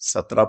17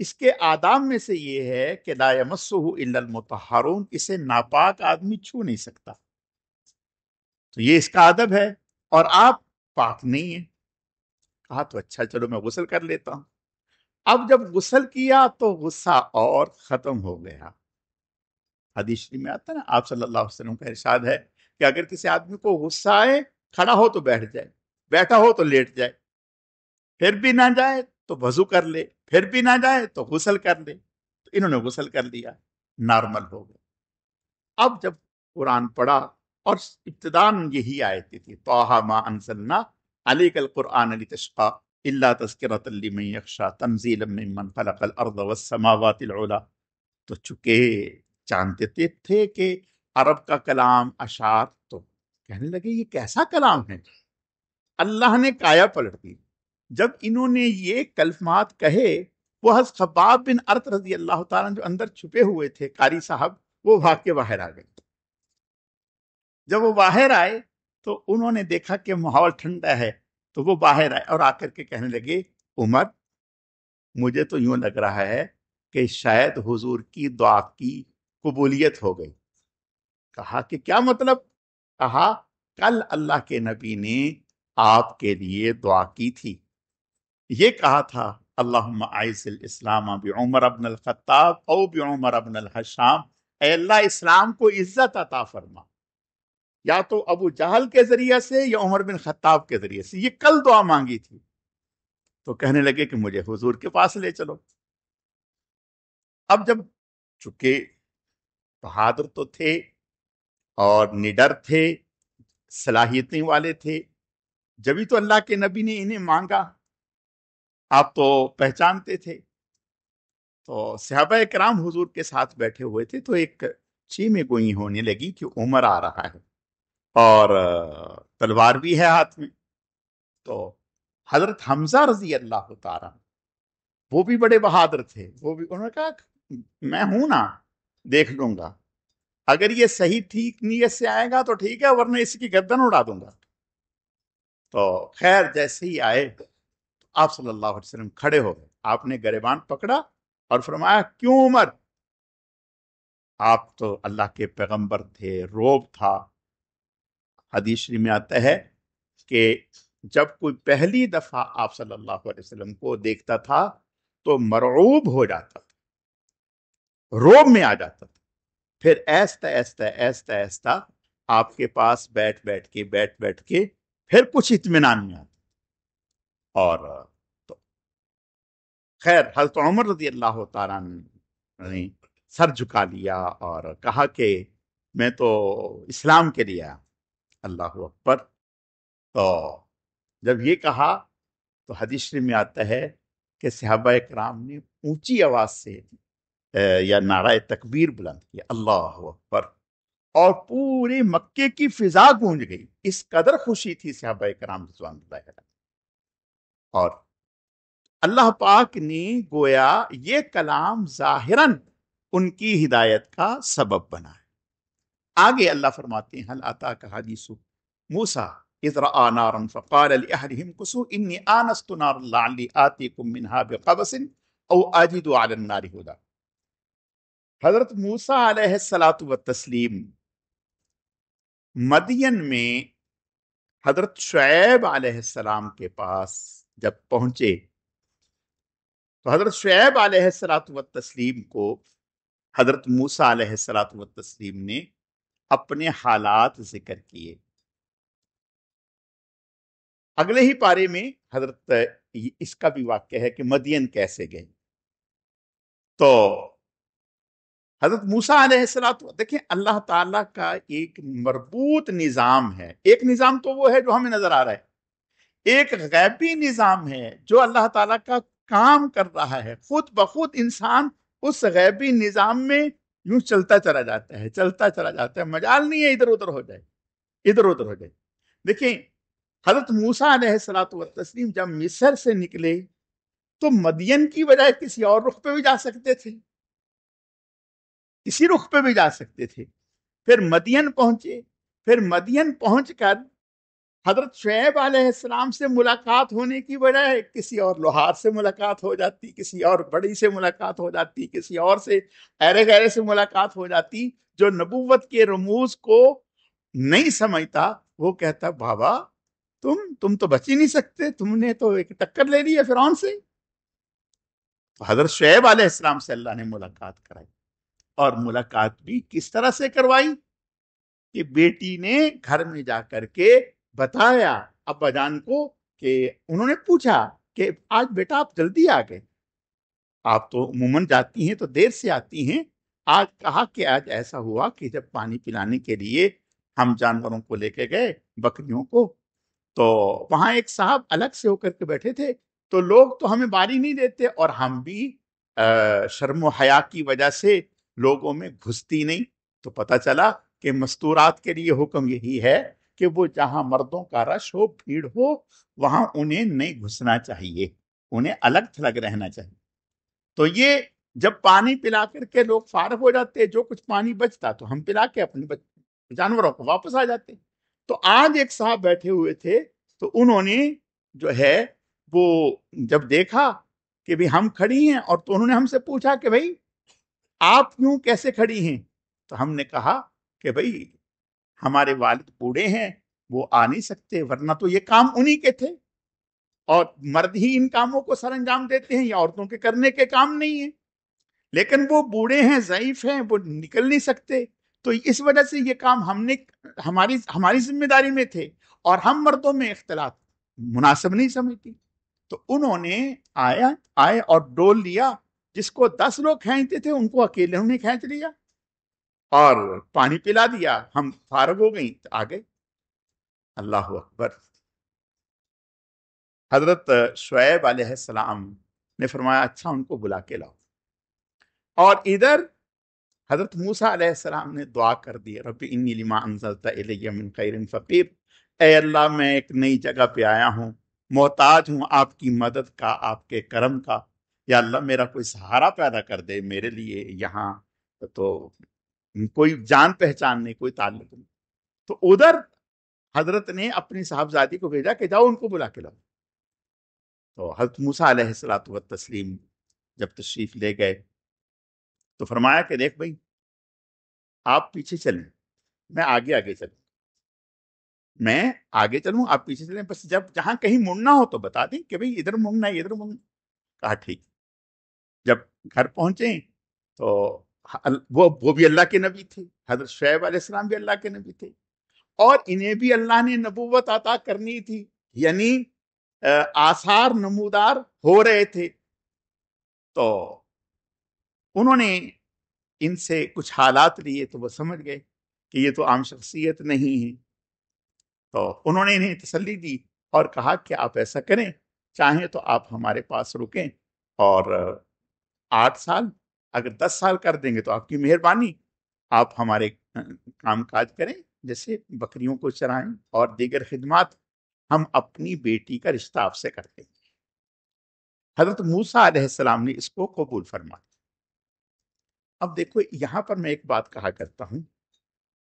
اس کے آداب میں سے یہ ہے کہ لا یمسہ الا المطہرون، اسے ناپاک آدمی چھو نہیں سکتا، تو یہ اس کا ادب ہے، اور آپ پاک نہیں ہیں۔ کہا تو اچھا چلو میں غسل کر لیتا ہوں۔ اب جب غسل کیا تو غصہ اور ختم ہو گیا۔ حدیث شریف میں آتا ہے نا، آپ صلی اللہ علیہ وسلم کا ارشاد ہے کہ اگر کسی آدمی کو غصہ آئے، کھڑا ہو تو بیٹھ جائے، بیٹھا ہو تو لیٹ جائے، پھر بھی نہ جائے تو وضو کر لے، پھر بھی نہ جائے تو غسل کر لے۔ تو انہوں نے غسل کر لیا، نارمل ہو گئے۔ اب جب قرآن پڑھا، اور ابتداً یہی آیتیں تھی، طٰہٰ ما انزلنا علیک القرآن لتشقیٰ الا تذکرۃ لمن یخشیٰ تنزیلا ممن خلق الارض والسماوات العلی۔ تو چونکہ جانتے تھے کہ عرب کا کلام اشعار، تو کہنے لگے یہ کیسا کلام ہے، اللہ نے کایا پلٹ دی۔ جب انہوں نے یہ کلمات کہے، وہ حضرت خباب بن ارت رضی اللہ تعالیٰ جو اندر چھپے ہوئے تھے، قاری صاحب، وہ بھاگ کے باہر آ گئے۔ جب وہ باہر آئے تو انہوں نے دیکھا کہ ماحول ٹھنڈا ہے، تو وہ باہر آئے اور آ کر کے کہنے لگے، عمر مجھے تو یوں لگ رہا ہے کہ شاید حضور کی دعا کی قبولیت ہو گئی۔ کہا کہ کیا مطلب؟ کہا کل اللہ کے نبی نے آپ کے لیے دعا کی تھی، یہ کہا تھا اللہم اعز الاسلام بعمر بن الخطاب او بعمر بن الحشام، اے اللہ اسلام کو عزت عطا فرما، یا تو ابو جہل کے ذریعے سے یا عمر بن خطاب کے ذریعے سے۔ یہ کل دعا مانگی تھی۔ تو کہنے لگے کہ مجھے حضور کے پاس لے چلو۔ اب جب چونکہ بہادر تو تھے اور نڈر تھے، صلاحیتیں والے تھے، جبھی تو اللہ کے نبی نے انہیں مانگا، آپ تو پہچانتے تھے۔ تو صحابہ کرام حضور کے ساتھ بیٹھے ہوئے تھے، تو ایک چیمے گوئی ہونے لگی کہ عمر آ رہا ہے اور تلوار بھی ہے ہاتھ میں۔ تو حضرت حمزہ رضی اللہ تعالیٰ، وہ بھی بڑے بہادر تھے، وہ بھی، انہوں نے کہا میں ہوں نا، دیکھ لوں گا، اگر یہ صحیح ٹھیک نیت سے آئے گا تو ٹھیک ہے، ورنہ اس کی گردن اڑا دوں گا۔ تو خیر جیسے ہی آئے تو آپ صلی اللہ علیہ وسلم کھڑے ہو گئے، آپ نے گریبان پکڑا اور فرمایا کیوں عمر؟ آپ تو اللہ کے پیغمبر تھے، روب تھا۔ حدیث شریف میں آتا ہے کہ جب کوئی پہلی دفعہ آپ صلی اللہ علیہ وسلم کو دیکھتا تھا تو مرعوب ہو جاتا تھا، روب میں آ جاتا تھا، پھر ایستا ایستا ایستا ایستا آپ کے پاس بیٹھ بیٹھ کے پھر کچھ اطمینان میں آتا۔ اور تو خیر حضرت عمر رضی اللہ تعالیٰ نے سر جھکا لیا اور کہا کہ میں تو اسلام کے لیے آیا۔ اللہ اکبر۔ تو جب یہ کہا تو حدیث شریف میں آتا ہے کہ صحابہ کرام نے اونچی آواز سے یا نعرہ تکبیر بلند کیا، اللہ اکبر، اور پورے مکے کی فضا گونج گئی، اس قدر خوشی تھی صحابہ کرام رضوان اللہ علیہ۔ اور اللہ پاک نے گویا یہ کلام ظاہراً ان کی ہدایت کا سبب بنا ہے۔ آگے اللہ فرماتے ہیں هل اتاک حدیث موسیٰ اذ رأى نارا فقال لأهلهم كثوا إني آنست نارا لعلی آتیکم منها بقبس او اجد على النار هدى۔ حضرت موسیٰ علیہ الصلاۃ والتسلیم مدین میں حضرت شعیب علیہ السلام کے پاس جب پہنچے تو حضرت شعیب علیہ الصلاۃ والتسلیم کو حضرت موسیٰ علیہ الصلاۃ والتسلیم نے اپنے حالات ذکر کیے۔ اگلے ہی پارے میں حضرت اس کا بھی واقعہ ہے کہ مدین کیسے گئے۔ تو حضرت موسیٰ علیہ السلام، دیکھیں اللہ تعالیٰ کا ایک مربوط نظام ہے۔ ایک نظام تو وہ ہے جو ہمیں نظر آ رہا ہے، ایک غیبی نظام ہے جو اللہ تعالیٰ کا کام کر رہا ہے۔ خود بخود انسان اس غیبی نظام میں یوں چلتا چلا جاتا ہے، چلتا چلا جاتا ہے، مجال نہیں ہے ادھر ادھر ہو جائے، ادھر ادھر ہو جائے۔ دیکھیں حضرت موسیٰ علیہ السلام جب مصر سے نکلے تو مدین کی بجائے کسی اور رخ پہ بھی جا سکتے تھے، کسی رخ پہ بھی جا سکتے تھے۔ پھر مدین پہنچے، پھر مدین پہنچ کر حضرت شعیب علیہ السلام سے ملاقات ہونے کی بجائے کسی اور لوہار سے ملاقات ہو جاتی، کسی اور بڑی سے ملاقات ہو جاتی، کسی اور سے ایرے گہرے سے ملاقات ہو جاتی جو نبوت کے رموز کو نہیں سمجھتا. وہ کہتا بابا تم تو بچ ہی نہیں سکتے، تم نے تو ایک ٹکر لے لی ہے فرعون سے. تو حضرت شعیب علیہ السلام سے اللہ نے ملاقات کرائی، اور ملاقات بھی کس طرح سے کروائی کہ بیٹی نے گھر میں جا کر کے بتایا ابا جان کو، کہ انہوں نے پوچھا کہ آج بیٹا آپ جلدی آ گئے، آپ تو عموماً جاتی ہیں تو دیر سے آتی ہیں، آج کہا کہ آج ایسا ہوا کہ جب پانی پلانے کے لیے ہم جانوروں کو لے کے گئے، بکریوں کو، تو وہاں ایک صاحب الگ سے ہو کر کے بیٹھے تھے، تو لوگ تو ہمیں باری نہیں دیتے، اور ہم بھی شرم و حیا کی وجہ سے لوگوں میں گھستی نہیں. تو پتہ چلا کہ مستورات کے لیے حکم یہی ہے کہ وہ جہاں مردوں کا رش ہو، بھیڑ ہو، وہاں انہیں نہیں گھسنا چاہیے، انہیں الگ تھلگ رہنا چاہیے. تو یہ جب پانی پلا کر کے لوگ فارغ ہو جاتے، جو کچھ پانی بچتا تو ہم پلا کے اپنے جانوروں کو واپس آ جاتے. تو آج ایک صاحب بیٹھے ہوئے تھے، تو انہوں نے جو ہے وہ جب دیکھا کہ بھی ہم کھڑی ہیں، اور تو انہوں نے ہم سے پوچھا کہ بھائی آپ کیوں کیسے کھڑی ہیں؟ تو ہم نے کہا کہ بھائی ہمارے والد بوڑھے ہیں، وہ آ نہیں سکتے، ورنہ تو یہ کام انہی کے تھے، اور مرد ہی ان کاموں کو سر انجام دیتے ہیں، یہ عورتوں کے کرنے کے کام نہیں ہیں، لیکن وہ بوڑھے ہیں، ضعیف ہیں، وہ نکل نہیں سکتے، تو اس وجہ سے یہ کام ہم نے ہماری ذمہ داری میں تھے، اور ہم مردوں میں اختلاط مناسب نہیں سمجھتی. تو انہوں نے آئے اور ڈول لیا، جس کو 10 لوگ کھینچتے تھے ان کو اکیلے انہوں نے کھینچ لیا اور پانی پلا دیا، ہم فارغ ہو گئی، آگے. اللہ اکبر. حضرت شعیب علیہ السلام نے فرمایا اچھا ان کو بلا کے لاؤ، اور ادھر حضرت موسیٰ علیہ السلام نے دعا کر دی، رب انی لما انزلت الی من خیر فقیر، اے اللہ میں ایک نئی جگہ پہ آیا ہوں، محتاج ہوں آپ کی مدد کا، آپ کے کرم کا، یا اللہ میرا کوئی سہارا پیدا کر دے میرے لیے، یہاں تو کوئی جان پہچان نہیں، کوئی تعلق نہیں. تو ادھر حضرت نے اپنی صاحبزادی کو بھیجا کہ جاؤ ان کو بلا کے لاؤ. تو حضرت موسیٰ علیہ الصلوۃ والتسلیم جب تشریف لے گئے تو فرمایا کہ دیکھ بھائی آپ پیچھے چلیں، میں آگے آگے چلوں، میں آگے چلوں آپ پیچھے چلیں، بس جب جہاں کہیں مڑنا ہو تو بتا دیں کہ بھئی ادھر مڑنا ہے، ادھر مڑنا. کہا ٹھیک. جب گھر پہنچے تو وہ بھی اللہ کے نبی تھے، حضرت شعیب علیہ السلام بھی اللہ کے نبی تھے، اور انہیں بھی اللہ نے نبوت عطا کرنی تھی، یعنی آثار نمودار ہو رہے تھے. تو انہوں نے ان سے کچھ حالات لیے تو وہ سمجھ گئے کہ یہ تو عام شخصیت نہیں ہے. تو انہوں نے انہیں تسلی دی اور کہا کہ آپ ایسا کریں، چاہیں تو آپ ہمارے پاس رکیں، اور 8 سال، اگر 10 سال کر دیں گے تو آپ کی مہربانی، آپ ہمارے کام کاج کریں، جیسے بکریوں کو چرائیں اور دیگر خدمات، ہم اپنی بیٹی کا رشتہ آپ سے کرتے ہیں. حضرت موسیٰ علیہ السلام نے اس کو قبول فرمایا. اب دیکھو یہاں پر میں ایک بات کہا کرتا ہوں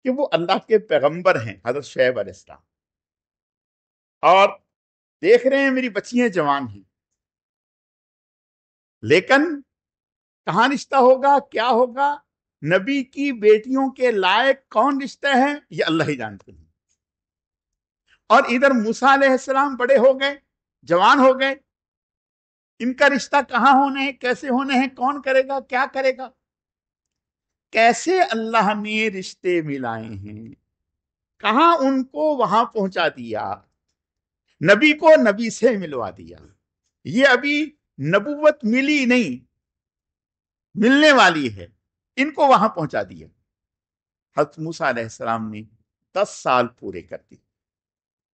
کہ وہ اللہ کے پیغمبر ہیں حضرت شعیب علیہ السلام، اور دیکھ رہے ہیں میری بچیاں جوان ہیں، لیکن کہاں رشتہ ہوگا، کیا ہوگا، نبی کی بیٹیوں کے لائق کون رشتہ ہے یہ اللہ ہی جانتے ہیں. اور ادھر موسیٰ علیہ السلام بڑے ہو گئے، جوان ہو گئے، ان کا رشتہ کہاں ہونے ہیں، کیسے ہونے ہیں، کون کرے گا، کیا کرے گا، کیسے اللہ نے رشتے ملائے ہیں، کہاں ان کو وہاں پہنچا دیا، نبی کو نبی سے ملوا دیا. یہ ابھی نبوت ملی نہیں، ملنے والی ہے، ان کو وہاں پہنچا دیا. حضرت موسیٰ علیہ السلام نے 10 سال پورے کر دی.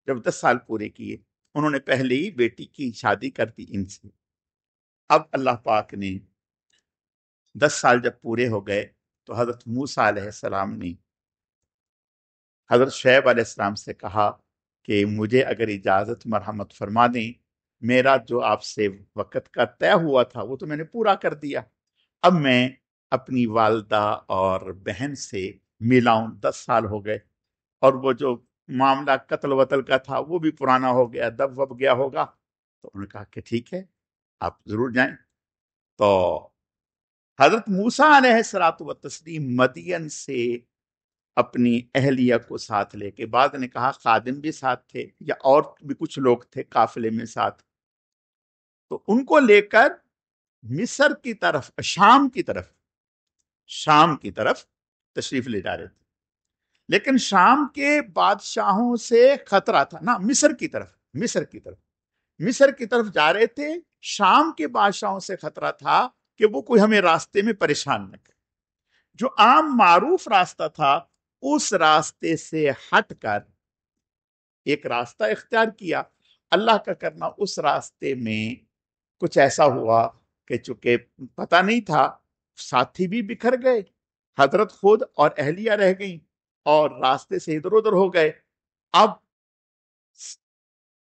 جب 10 سال پورے کیے، انہوں نے پہلے ہی بیٹی کی شادی کر دی ان سے. اب اللہ پاک نے 10 سال جب پورے ہو گئے تو حضرت موسیٰ علیہ السلام نے حضرت شعیب علیہ السلام سے کہا کہ مجھے اگر اجازت مرحمت فرما دیں، میرا جو آپ سے وقت کا طے ہوا تھا وہ تو میں نے پورا کر دیا، اب میں اپنی والدہ اور بہن سے ملا ہوں، 10 سال ہو گئے، اور وہ جو معاملہ قتل وتل کا تھا وہ بھی پرانا ہو گیا، دب وب گیا ہوگا. تو انہوں نے کہا کہ ٹھیک ہے آپ ضرور جائیں. تو حضرت موسیٰ علیہ الصلوۃ والتسلیم مدین سے اپنی اہلیہ کو ساتھ لے کے، بعد نے کہا خادم بھی ساتھ تھے یا اور بھی کچھ لوگ تھے قافلے میں ساتھ، تو ان کو لے کر مصر کی طرف، شام کی طرف تشریف لے جا رہے تھے. لیکن شام کے بادشاہوں سے خطرہ تھا نا، مصر کی طرف جا رہے تھے. شام کے بادشاہوں سے خطرہ تھا کہ وہ کوئی ہمیں راستے میں پریشان نہ کرے. جو عام معروف راستہ تھا اس راستے سے ہٹ کر ایک راستہ اختیار کیا. اللہ کا کرنا اس راستے میں کچھ ایسا ہوا کہ چونکہ پتہ نہیں تھا، ساتھی بھی بکھر گئے، حضرت خود اور اہلیہ رہ گئیں اور راستے سے ادھر ادھر ہو گئے. اب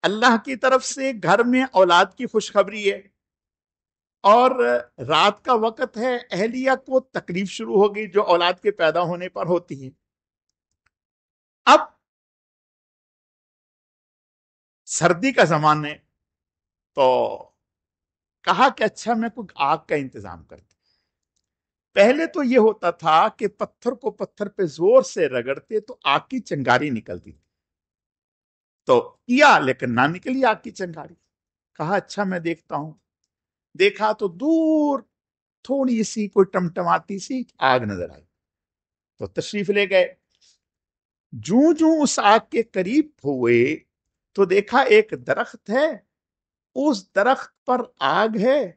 اللہ کی طرف سے گھر میں اولاد کی خوشخبری ہے اور رات کا وقت ہے، اہلیہ کو تکلیف شروع ہو گئی جو اولاد کے پیدا ہونے پر ہوتی ہے. اب سردی کا زمانہ ہے تو کہا کہ اچھا میں کوئی آگ کا انتظام کرتا. پہلے تو یہ ہوتا تھا کہ پتھر کو پتھر پہ زور سے رگڑتے تو آگ کی چنگاری نکلتی تھی، تو کیا لیکن نہ نکلی آگ کی چنگاری. کہا اچھا میں دیکھتا ہوں. دیکھا تو دور تھوڑی سی کوئی ٹمٹماتی سی آگ نظر آئی تو تشریف لے گئے. جوں اس آگ کے قریب ہوئے تو دیکھا ایک درخت ہے، اس درخت پر آگ ہے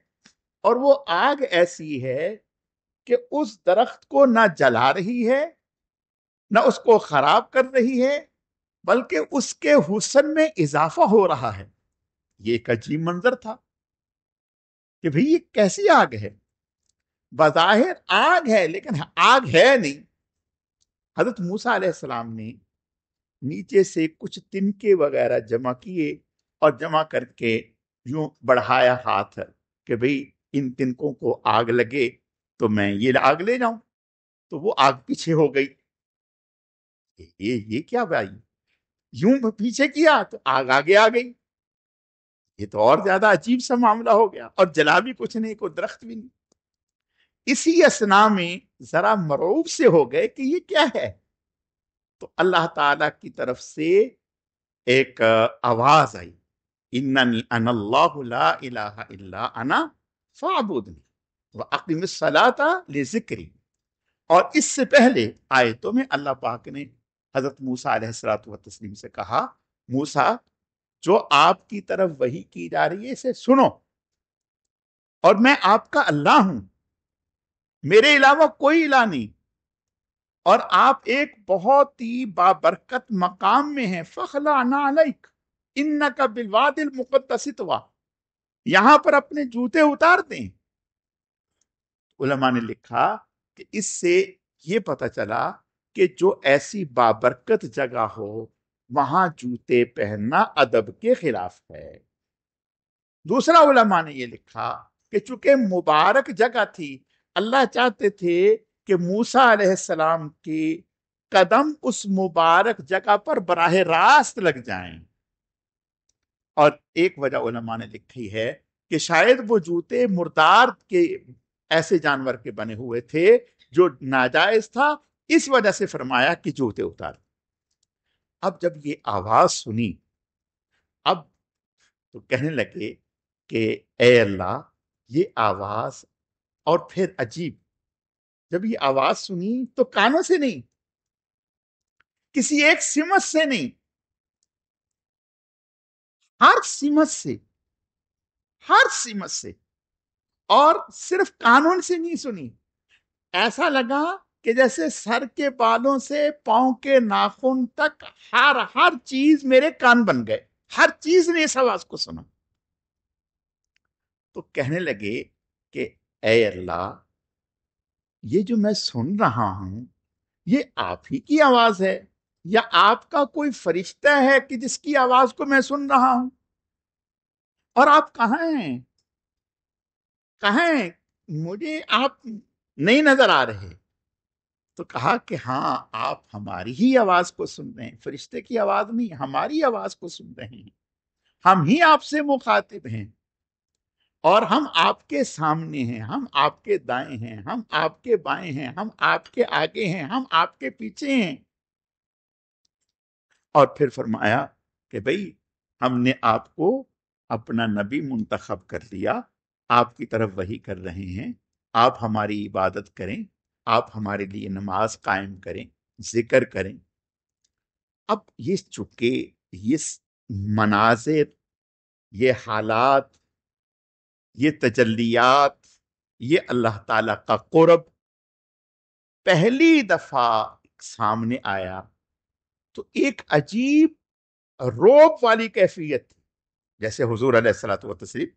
اور وہ آگ ایسی ہے کہ اس درخت کو نہ جلا رہی ہے نہ اس کو خراب کر رہی ہے، بلکہ اس کے حسن میں اضافہ ہو رہا ہے. یہ ایک عجیب منظر تھا کہ بھئی یہ کیسی آگ ہے؟ بظاہر آگ ہے لیکن آگ ہے نہیں. حضرت موسیٰ علیہ السلام نے نیچے سے کچھ تنکے وغیرہ جمع کیے اور جمع کر کے یوں بڑھایا ہاتھ کہ بھئی ان تنکوں کو آگ لگے تو میں یہ آگ لے جاؤں. تو وہ آگ پیچھے ہو گئی. یہ کیا بھائی، یوں پیچھے کیا تو آگ آگے آ گئی. یہ تو اور زیادہ عجیب سا معاملہ ہو گیا، اور جلا بھی کچھ نہیں، کوئی درخت بھی نہیں. اسی اسنا میں ذرا مرعوب سے ہو گئے کہ یہ کیا ہے. تو اللہ تعالی کی طرف سے ایک آواز آئی، اننی انا اللہ لا الہ الا انا فاعبدنی واقم الصلاۃ لذکری. اور اس سے پہلے آیتوں میں اللہ پاک نے حضرت موسیٰ علیہ الصلوۃ والتسلیم سے کہا، موسیٰ جو آپ کی طرف وحی کی جا رہی ہے اسے سنو، اور میں آپ کا اللہ ہوں، میرے علاوہ کوئی الہ نہیں، اور آپ ایک بہت ہی بابرکت مقام میں ہیں. فخلع نعلیک انک بالوادی المقدس طوی، یہاں پر اپنے جوتے اتار دیں. علماء نے لکھا کہ اس سے یہ پتہ چلا کہ جو ایسی بابرکت جگہ ہو وہاں جوتے پہننا ادب کے خلاف ہے. دوسرا علماء نے یہ لکھا کہ چونکہ مبارک جگہ تھی، اللہ چاہتے تھے کہ موسیٰ علیہ السلام کی قدم اس مبارک جگہ پر براہ راست لگ جائیں. اور ایک وجہ علماء نے لکھی ہے کہ شاید وہ جوتے مردار کے ایسے جانور کے بنے ہوئے تھے جو ناجائز تھا، اس وجہ سے فرمایا کہ جوتے اتار. اب جب یہ آواز سنی، اب تو کہنے لگے کہ اے اللہ یہ آواز، اور پھر عجیب، جب یہ آواز سنی تو کانوں سے نہیں، کسی ایک سمت سے نہیں، ہر سمت سے، اور صرف کانوں سے نہیں سنی. ایسا لگا کہ جیسے سر کے بالوں سے پاؤں کے ناخن تک ہر چیز میرے کان بن گئے، ہر چیز نے اس آواز کو سنا. تو کہنے لگے کہ اے اللہ یہ جو میں سن رہا ہوں یہ آپ ہی کی آواز ہے یا آپ کا کوئی فرشتہ ہے کہ جس کی آواز کو میں سن رہا ہوں؟ اور آپ کہاں ہیں؟ مجھے آپ نہیں نظر آ رہے. تو کہا کہ ہاں آپ ہماری ہی آواز کو سن رہے ہیں، فرشتے کی آواز نہیں، ہماری آواز کو سن رہے ہیں، ہم ہی آپ سے مخاطب ہیں، اور ہم آپ کے سامنے ہیں، ہم آپ کے دائیں ہیں، ہم آپ کے بائیں ہیں، ہم آپ کے آگے ہیں، ہم آپ کے پیچھے ہیں۔ اور پھر فرمایا کہ بھئی ہم نے آپ کو اپنا نبی منتخب کر لیا، آپ کی طرف وحی کر رہے ہیں، آپ ہماری عبادت کریں، آپ ہمارے لیے نماز قائم کریں، ذکر کریں۔ اب یہ چونکہ یہ مناظر، یہ حالات، یہ تجلیات، یہ اللہ تعالی کا قرب پہلی دفعہ سامنے آیا تو ایک عجیب روب والی کیفیت تھی۔ جیسے حضور علیہ الصلوۃ والتسلیم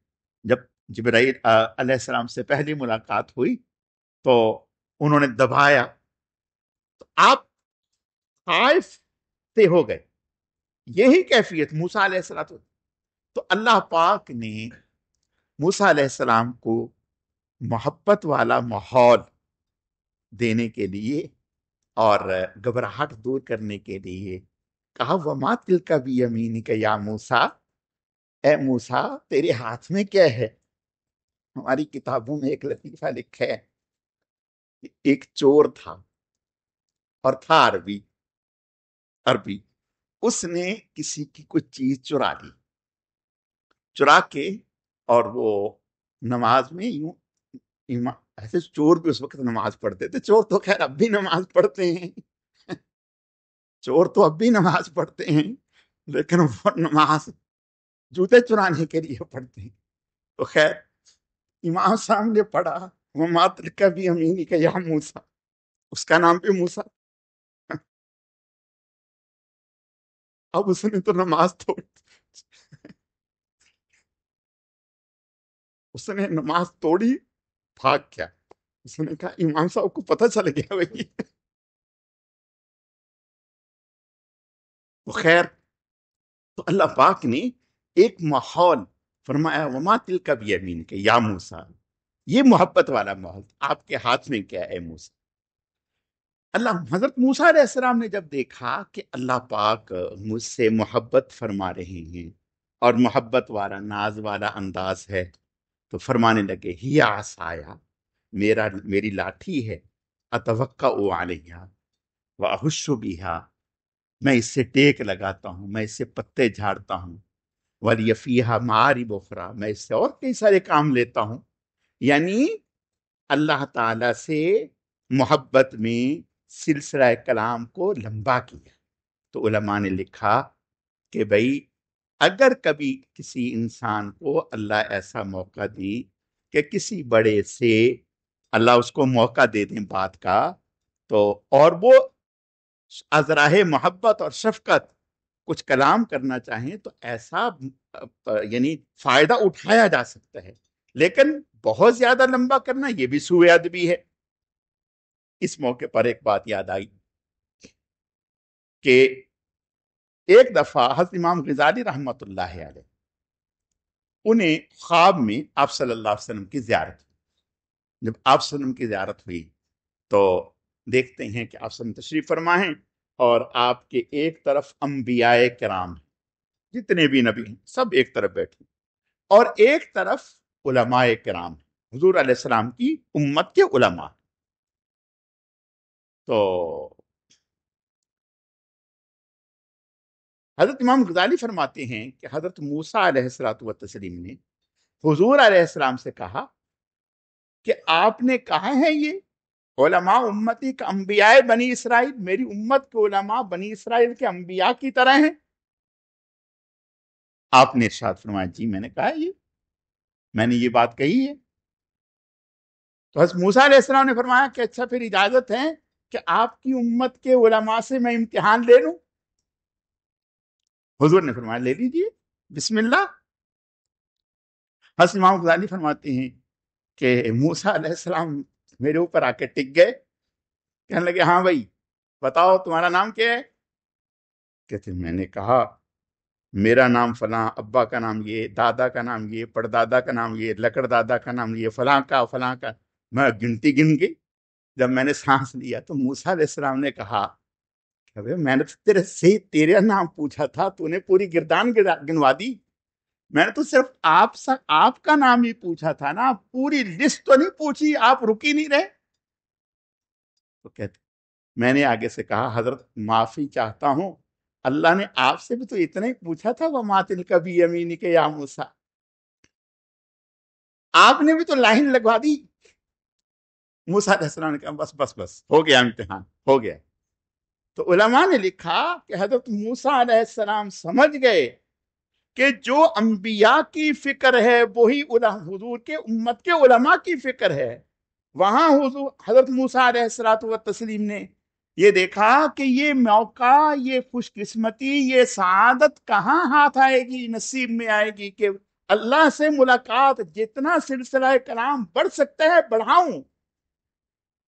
جب جبرائیل علیہ السلام سے پہلی ملاقات ہوئی تو انہوں نے دبایا تو آپ خائف سے ہو گئے، یہی کیفیت موسیٰ علیہ السلام۔ تو اللہ پاک نے موسیٰ علیہ السلام کو محبت والا ماحول دینے کے لیے اور گھبراہٹ دور کرنے کے لیے کہا وَمَا تِلْكَ بِيَمِينِكَ يَا موسیٰ، اے موسیٰ تیرے ہاتھ میں کیا ہے؟ ہماری کتابوں میں ایک لطیفہ لکھا ہے، ایک چور تھا اور تھا عربی، اس نے کسی کی کچھ چیز چرا کے، اور وہ نماز میں یوں ایسے چور بھی اس وقت نماز پڑھتے تھے، چور تو خیر اب بھی نماز پڑھتے ہیں، چور تو اب بھی نماز پڑھتے ہیں، لیکن وہ نماز جوتے چرانے کے لیے پڑھتے ہیں۔ تو خیر امام صاحب نے پڑھا وَمَا تِلْكَ بِيَمِينِكَ يَا موسیٰ، اس کا نام بھی موسیٰ۔ اب اس نے تو نماز اس نے نماز توڑی، بھاگ گیا۔ اس نے کہا امام صاحب کو پتہ چل گیا بھائی۔ تو خیر تو اللہ پاک نے ایک ماحول فرمایا وَمَا تِلْكَ بِيَمِينِكَ يَا موسیٰ، یہ محبت والا ماحول، آپ کے ہاتھ میں کیا ہے موسیٰ؟ حضرت موسیٰ علیہ السلام نے جب دیکھا کہ اللہ پاک مجھ سے محبت فرما رہے ہیں اور محبت والا ناز والا انداز ہے، تو فرمانے لگے ہی عصایا، میری لاٹھی ہے، اتوکا علیہا واہش بہا، میں اس سے ٹیک لگاتا ہوں، میں اس سے پتے جھاڑتا ہوں، ولی فیہا معارب اخری، میں اس سے اور کئی سارے کام لیتا ہوں۔ یعنی اللہ تعالی سے محبت میں سلسلہ کلام کو لمبا کیا۔ تو علماء نے لکھا کہ بھئی اگر کبھی کسی انسان کو اللہ ایسا موقع دی کہ کسی بڑے سے اللہ اس کو موقع دے دیں بات کا، تو اور وہ از راہ محبت اور شفقت کچھ کلام کرنا چاہیں تو ایسا یعنی فائدہ اٹھایا جا سکتا ہے، لیکن بہت زیادہ لمبا کرنا یہ بھی سوء ادبی ہے۔ اس موقع پر ایک بات یاد آئی کہ ایک دفعہ حضرت امام غزالی رحمۃ اللہ علیہ انہیں خواب میں آپ صلی اللہ علیہ وسلم کی زیارت ہوئی۔ جب آپ صلی اللہ علیہ وسلم کی زیارت ہوئی تو دیکھتے ہیں کہ آپ صلی اللہ علیہ وسلم تشریف فرما ہیں اور آپ کے ایک طرف انبیاء کرام ہیں، جتنے بھی نبی ہیں سب ایک طرف بیٹھے، اور ایک طرف علماء کرام ہیں، حضور علیہ السلام کی امت کے علماء۔ تو حضرت امام غزالی فرماتے ہیں کہ حضرت موسیٰ علیہ السلام نے حضور علیہ السلام سے کہا کہ آپ نے کہا ہے یہ علماء امتی کا انبیاء بنی اسرائیل، میری امت کے علماء بنی اسرائیل کے انبیاء کی طرح ہیں؟ آپ نے ارشاد فرمایا جی میں نے کہا میں نے یہ بات کہی ہے۔ تو حضرت موسیٰ علیہ السلام نے فرمایا کہ اچھا پھر اجازت ہے کہ آپ کی امت کے علماء سے میں امتحان لے لوں؟ حضور نے فرمایا لے لیجیے، بسم اللہ۔ حضرت امام غزالی فرماتے ہیں کہ موسیٰ علیہ السلام میرے اوپر آ کے ٹک گئے، کہنے لگے ہاں بھائی بتاؤ تمہارا نام کیا ہے؟ کہتے میں نے کہا میرا نام فلاں، ابا کا نام یہ، دادا کا نام یہ، پردادا کا نام یہ، لکڑ دادا کا نام یہ، فلاں کا میں گنتی گن گئی۔ جب میں نے سانس لیا تو موسیٰ علیہ السلام نے کہا کہ میں نے تو تیرے نام پوچھا تھا، تو نے پوری گردان گنوا دی. میں نے تو صرف آپ کا نام ہی پوچھا تھا نا، پوری لسٹ تو نہیں پوچھی، آپ رکی نہیں رہے. تو کہتے میں نے آگے سے کہا حضرت معافی چاہتا ہوں، اللہ نے آپ سے بھی تو اتنا ہی پوچھا تھا، وَمَا تِلْكَ بِيَمِينِكَ يَا موسیٰ. آپ نے بھی تو لائن لگوا دی. موسیٰ علیہ السلام نے کہا بس بس بس، ہو گیا امتحان، ہو گیا. تو علماء نے لکھا کہ حضرت موسیٰ علیہ السلام سمجھ گئے کہ جو انبیاء کی فکر ہے وہی حضور کے امت کے علماء کی فکر ہے. وہاں حضرت موسیٰ علیہ الصلوۃ والتسلیم نے یہ دیکھا کہ یہ موقع، یہ خوش قسمتی، یہ سعادت کہاں ہاتھ آئے گی، نصیب میں آئے گی کہ اللہ سے ملاقات، جتنا سلسلہ کلام بڑھ سکتا ہے بڑھاؤں.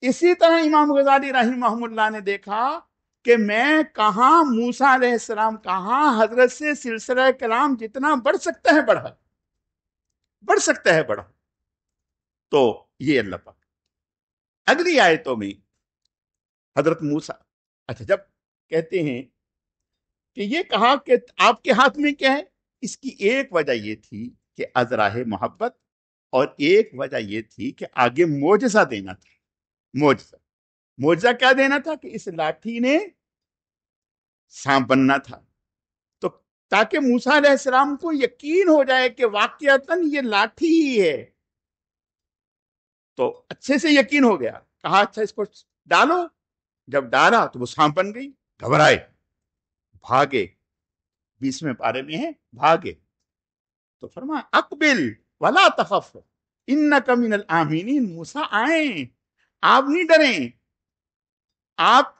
اسی طرح امام غزالی رحمہ اللہ نے دیکھا کہ میں کہاں موسیٰ علیہ السلام کہاں حضرت سے سلسلہ کلام جتنا بڑھ سکتا ہے بڑھا، بڑھ سکتا ہے بڑھا. تو یہ اللہ پاک اگلی آیتوں میں حضرت موسیٰ، اچھا جب کہتے ہیں کہ یہ کہا کہ آپ کے ہاتھ میں کیا ہے، اس کی ایک وجہ یہ تھی کہ ازراہ محبت، اور ایک وجہ یہ تھی کہ آگے معجزہ دینا تھا. معجزہ کیا دینا تھا کہ اس لاٹھی نے سانپ بننا تھا، تو تاکہ موسیٰ علیہ السلام کو یقین ہو جائے کہ واقعتاً یہ لاٹھی ہی ہے. تو اچھے سے یقین ہو گیا، کہا اچھا اس کو ڈالو. جب ڈالا تو وہ سانپ بن گئی. گھبرائے، بھاگے. 20ویں پارے میں ہے بھاگے. تو فرمایا اقبل ولا تخف انک من الآمنین. موسیٰ آئیں، آپ نہیں ڈریں، آپ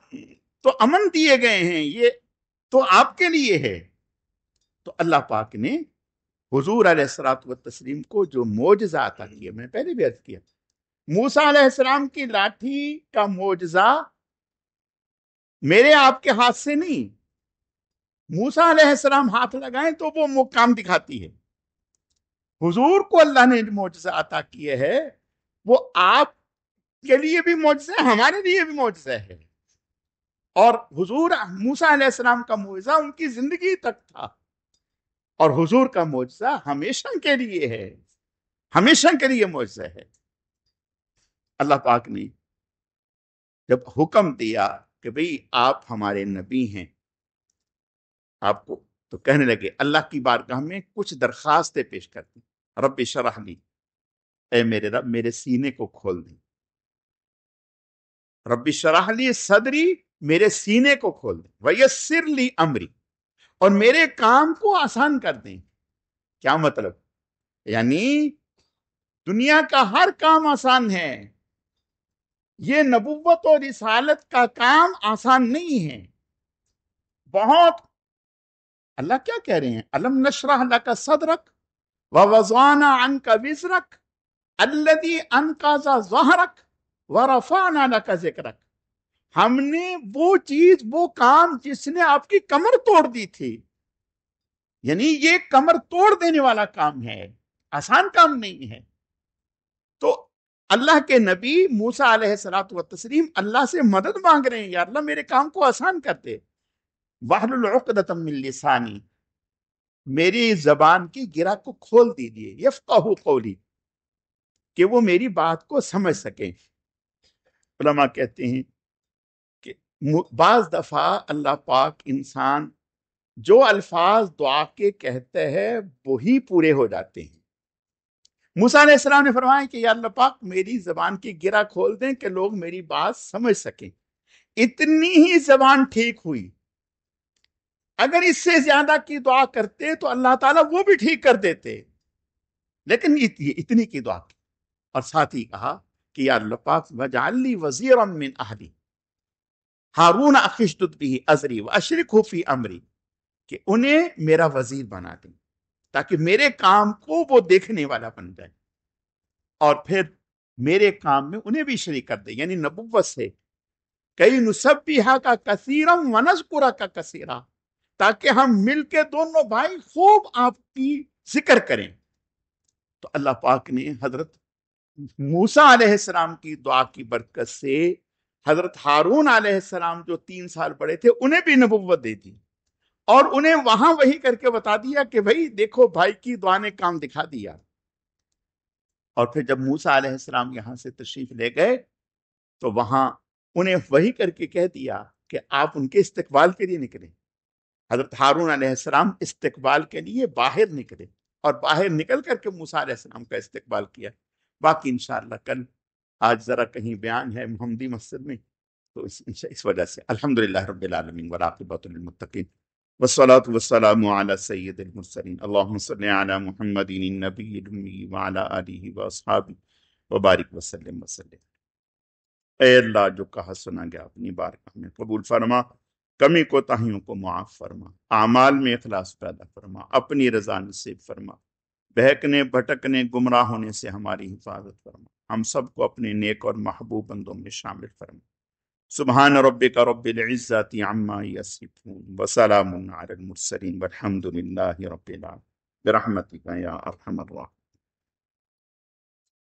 تو امن دیے گئے ہیں، یہ تو آپ کے لیے ہے. تو اللہ پاک نے حضور علیہ الصلوۃ والتسلیم کو جو معجزہ عطا کیا، میں پہلے بھی عرض کیا، موسیٰ علیہ السلام کی لاٹھی کا معجزہ میرے آپ کے ہاتھ سے نہیں، موسیٰ علیہ السلام ہاتھ لگائیں تو وہ کام دکھاتی ہے. حضور کو اللہ نے معجزہ عطا کیا ہے، وہ آپ کے لیے بھی معجزہ ہے، ہمارے لیے بھی معجزہ ہے. اور حضور موسیٰ علیہ السلام کا معجزہ ان کی زندگی تک تھا، اور حضور کا معجزہ ہمیشہ کے لیے ہے، ہمیشہ کے لیے معجزہ ہے. اللہ پاک نے جب حکم دیا کہ بھئی آپ ہمارے نبی ہیں، آپ کو، تو کہنے لگے اللہ کی بارگاہ میں کچھ درخواستیں پیش کرتے ہیں. رب اشرح لی، اے میرے رب میرے سینے کو کھول دیں. رب اشرح لی صدری، میرے سینے کو کھول دیں. ویسر لی امری، اور میرے کام کو آسان کر دیں. کیا مطلب؟ یعنی دنیا کا ہر کام آسان ہے، یہ نبوت اور رسالت کا کام آسان نہیں ہے. بہت اللہ کیا کہہ رہے ہیں، الم نشرح لک صدرک ووضعنا عنک وزرک الذی انقض ظہرک ورفعنا لک ذکرک. ہم نے وہ چیز، وہ کام جس نے آپ کی کمر توڑ دی تھی، یعنی یہ کمر توڑ دینے والا کام ہے، آسان کام نہیں ہے. تو اللہ کے نبی موسیٰ علیہ الصلوۃ والتسلیم اللہ سے مدد مانگ رہے ہیں، یا اللہ میرے کام کو آسان کر دے. واحلل عقدۃ من لسانی، میری زبان کی گرہ کو کھول دیجیے، یفقہوا قولی، کہ وہ میری بات کو سمجھ سکیں. علماء کہتے ہیں کہ بعض دفعہ اللہ پاک انسان جو الفاظ دعا کے کہتے ہیں وہی پورے ہو جاتے ہیں. موسیٰ علیہ السلام نے فرمایا کہ یا اللہ پاک میری زبان کی گرہ کھول دیں کہ لوگ میری بات سمجھ سکیں. اتنی ہی زبان ٹھیک ہوئی. اگر اس سے زیادہ کی دعا کرتے تو اللہ تعالیٰ وہ بھی ٹھیک کر دیتے، لیکن اتنی کی دعا کی. اور ساتھ ہی کہا کہ یا اللہ پاک وجعل لی وزیرا من اہلی ہارون اخی اشدد بہ ازری واشرکہ فی امری، کہ انہیں میرا وزیر بنا دیں تاکہ میرے کام کو وہ دیکھنے والا بن جائے، اور پھر میرے کام میں انہیں بھی شریک کر دے. یعنی نبوت سے کئی نسبحک کثیرا ونذکرک کثیرا، تاکہ ہم مل کے دونوں بھائی خوب آپ کی ذکر کریں. تو اللہ پاک نے حضرت موسیٰ علیہ السلام کی دعا کی برکت سے حضرت ہارون علیہ السلام جو 3 سال بڑے تھے انہیں بھی نبوت دے دی، اور انہیں وہاں وہی کر کے بتا دیا کہ بھائی دیکھو بھائی کی دعا نے کام دکھا دیا۔ اور پھر جب موسیٰ علیہ السلام یہاں سے تشریف لے گئے تو وہاں انہیں وہی کر کے کہہ دیا کہ آپ ان کے استقبال کے لیے نکلے۔ حضرت ہارون علیہ السلام استقبال کے لیے باہر نکلے، اور باہر نکل کر کے موسیٰ علیہ السلام کا استقبال کیا۔ باقی انشاءاللہ کل، آج ذرا کہیں بیان ہے محمدی مسجد میں، تو اس وجہ سے الحمدللہ رب العالمین والعاقبۃ للمتقین، والصلاة والسلام علی سید المرسلین، اللہم صلی علی محمد النبی الامی وعلی آلہ واصحابہ وبارک وسلم وسلم۔ اے اللہ، جو کہا سنا گیا اپنی بارگاہ میں قبول فرما، کمی کوتاہیوں کو معاف فرما، اعمال میں اخلاص پیدا فرما، اپنی رضا نصیب فرما، بہکنے بھٹکنے گمراہ ہونے سے ہماری حفاظت فرما، ہم سب کو اپنے نیک اور محبوب بندوں میں شامل فرما۔ سبحان ربک رب العزت عما یصفون وسلام علی المرسلین والحمد للہ رب العالمین برحمتک یا ارحم الراحمین۔